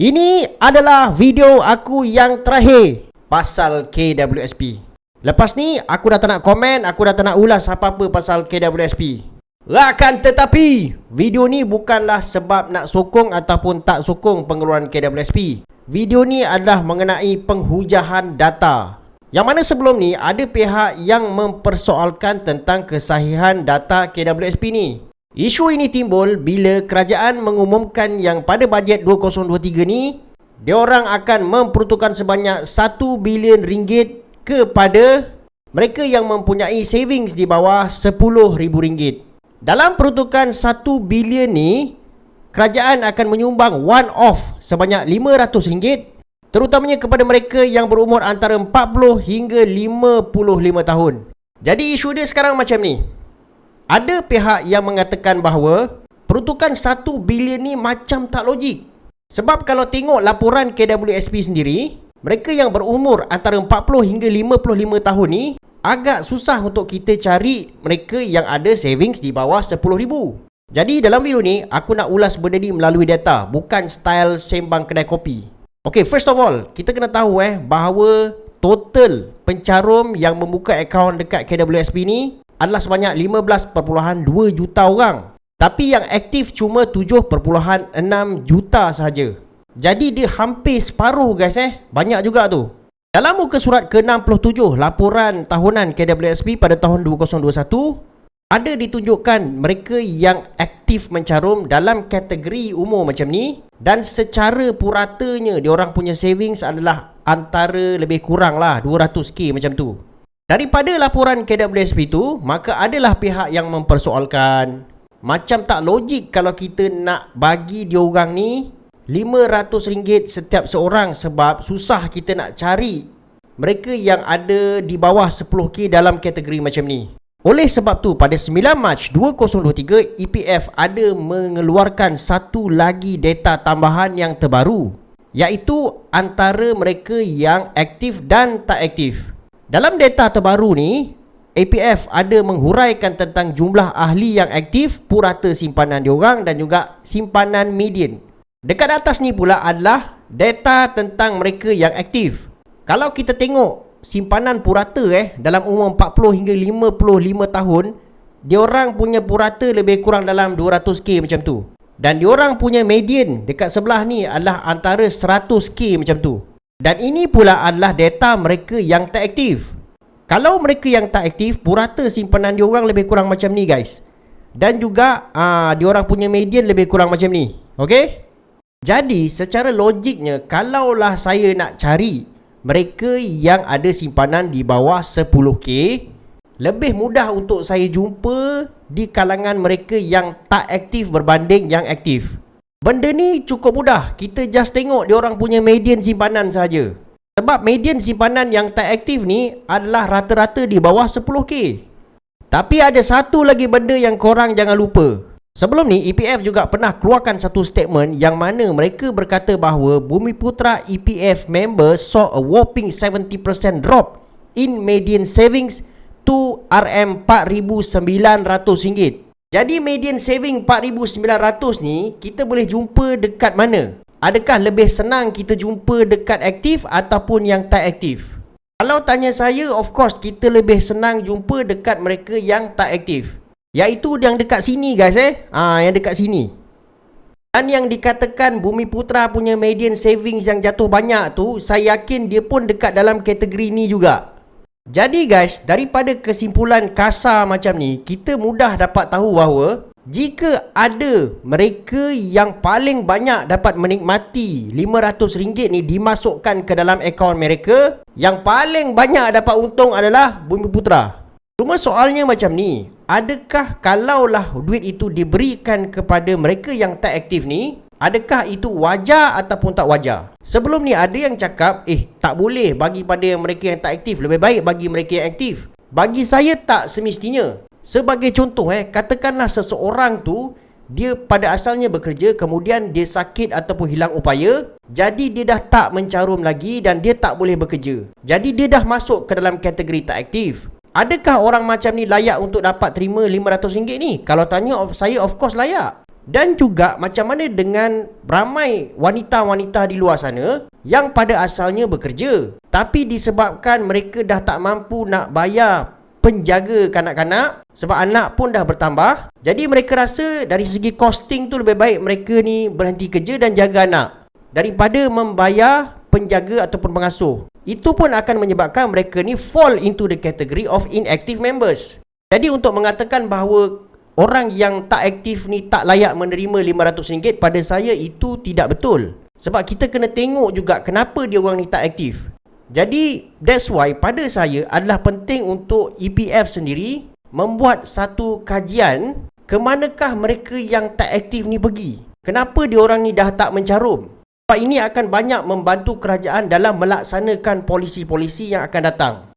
Ini adalah video aku yang terakhir pasal KWSP. Lepas ni aku dah tak nak komen, aku dah tak nak ulas apa-apa pasal KWSP. Akan tetapi, video ni bukanlah sebab nak sokong ataupun tak sokong pengeluaran KWSP. Video ni adalah mengenai penghujahan data. Yang mana sebelum ni ada pihak yang mempersoalkan tentang kesahihan data KWSP ni. Isu ini timbul bila kerajaan mengumumkan yang pada bajet 2023 ni diorang akan memperuntukkan sebanyak 1 bilion ringgit kepada mereka yang mempunyai savings di bawah RM10,000. Dalam peruntukan 1 bilion ni, kerajaan akan menyumbang one off sebanyak RM500 terutamanya kepada mereka yang berumur antara 40 hingga 55 tahun. Jadi isu dia sekarang macam ni. Ada pihak yang mengatakan bahawa peruntukan 1 bilion ni macam tak logik. Sebab kalau tengok laporan KWSP sendiri, mereka yang berumur antara 40 hingga 55 tahun ni agak susah untuk kita cari mereka yang ada savings di bawah RM10,000. Jadi dalam video ni aku nak ulas benda ni melalui data, bukan style sembang kedai kopi. Okay, first of all, kita kena tahu bahawa total pencarum yang membuka akaun dekat KWSP ni adalah sebanyak 15.2 juta orang. Tapi yang aktif cuma 7.6 juta sahaja. Jadi dia hampir separuh guys Banyak juga tu. Dalam muka surat ke-67 laporan tahunan KWSP pada tahun 2021, ada ditunjukkan mereka yang aktif mencarum dalam kategori umur macam ni dan secara puratanya diorang punya savings adalah antara lebih kurang lah 200k macam tu. Daripada laporan KWSP tu, maka adalah pihak yang mempersoalkan macam tak logik kalau kita nak bagi diorang ni RM500 setiap seorang sebab susah kita nak cari mereka yang ada di bawah 10k dalam kategori macam ni. Oleh sebab tu, pada 9 Mac 2023, EPF ada mengeluarkan satu lagi data tambahan yang terbaru, iaitu antara mereka yang aktif dan tak aktif. Dalam data terbaru ni, APF ada menghuraikan tentang jumlah ahli yang aktif, purata simpanan diorang dan juga simpanan median. Dekat atas ni pula adalah data tentang mereka yang aktif. Kalau kita tengok simpanan purata dalam umur 40 hingga 55 tahun, diorang punya purata lebih kurang dalam 200k macam tu. Dan diorang punya median dekat sebelah ni adalah antara 100k macam tu. Dan ini pula adalah data mereka yang tak aktif. Kalau mereka yang tak aktif, purata simpanan diorang lebih kurang macam ni guys. Dan juga diorang punya median lebih kurang macam ni. Okay? Jadi secara logiknya, kalaulah saya nak cari mereka yang ada simpanan di bawah 10k, lebih mudah untuk saya jumpa di kalangan mereka yang tak aktif berbanding yang aktif. Benda ni cukup mudah. Kita just tengok diorang punya median simpanan saja. Sebab median simpanan yang tak aktif ni adalah rata-rata di bawah 10k. Tapi ada satu lagi benda yang korang jangan lupa. Sebelum ni EPF juga pernah keluarkan satu statement yang mana mereka berkata bahawa Bumiputra EPF members saw a whopping 70% drop in median savings to RM4,900. Jadi median saving 4,900 ni kita boleh jumpa dekat mana? Adakah lebih senang kita jumpa dekat aktif ataupun yang tak aktif? Kalau tanya saya, of course kita lebih senang jumpa dekat mereka yang tak aktif, iaitu yang dekat sini guys yang dekat sini. Dan yang dikatakan Bumiputra punya median savings yang jatuh banyak tu, saya yakin dia pun dekat dalam kategori ni juga. Jadi guys, daripada kesimpulan kasar macam ni, kita mudah dapat tahu bahawa jika ada mereka yang paling banyak dapat menikmati RM500 ni dimasukkan ke dalam akaun mereka, yang paling banyak dapat untung adalah Bumiputra. Cuma soalnya macam ni, adakah kalaulah duit itu diberikan kepada mereka yang tak aktif ni, adakah itu wajar ataupun tak wajar? Sebelum ni ada yang cakap, tak boleh bagi pada mereka yang tak aktif, lebih baik bagi mereka yang aktif. Bagi saya tak semestinya. Sebagai contoh katakanlah seseorang tu dia pada asalnya bekerja, kemudian dia sakit ataupun hilang upaya, jadi dia dah tak mencarum lagi dan dia tak boleh bekerja. Jadi dia dah masuk ke dalam kategori tak aktif. Adakah orang macam ni layak untuk dapat terima RM500 ni? Kalau tanya saya, of course layak. Dan juga macam mana dengan ramai wanita-wanita di luar sana yang pada asalnya bekerja, tapi disebabkan mereka dah tak mampu nak bayar penjaga kanak-kanak sebab anak pun dah bertambah, jadi mereka rasa dari segi costing tu lebih baik mereka ni berhenti kerja dan jaga anak daripada membayar penjaga ataupun pengasuh. Itu pun akan menyebabkan mereka ni fall into the category of inactive members. Jadi untuk mengatakan bahawa orang yang tak aktif ni tak layak menerima RM500, pada saya itu tidak betul. Sebab kita kena tengok juga kenapa dia orang ni tak aktif. Jadi that's why pada saya adalah penting untuk EPF sendiri membuat satu kajian ke manakah mereka yang tak aktif ni pergi. Kenapa dia orang ni dah tak mencarum? Sebab ini akan banyak membantu kerajaan dalam melaksanakan polisi-polisi yang akan datang.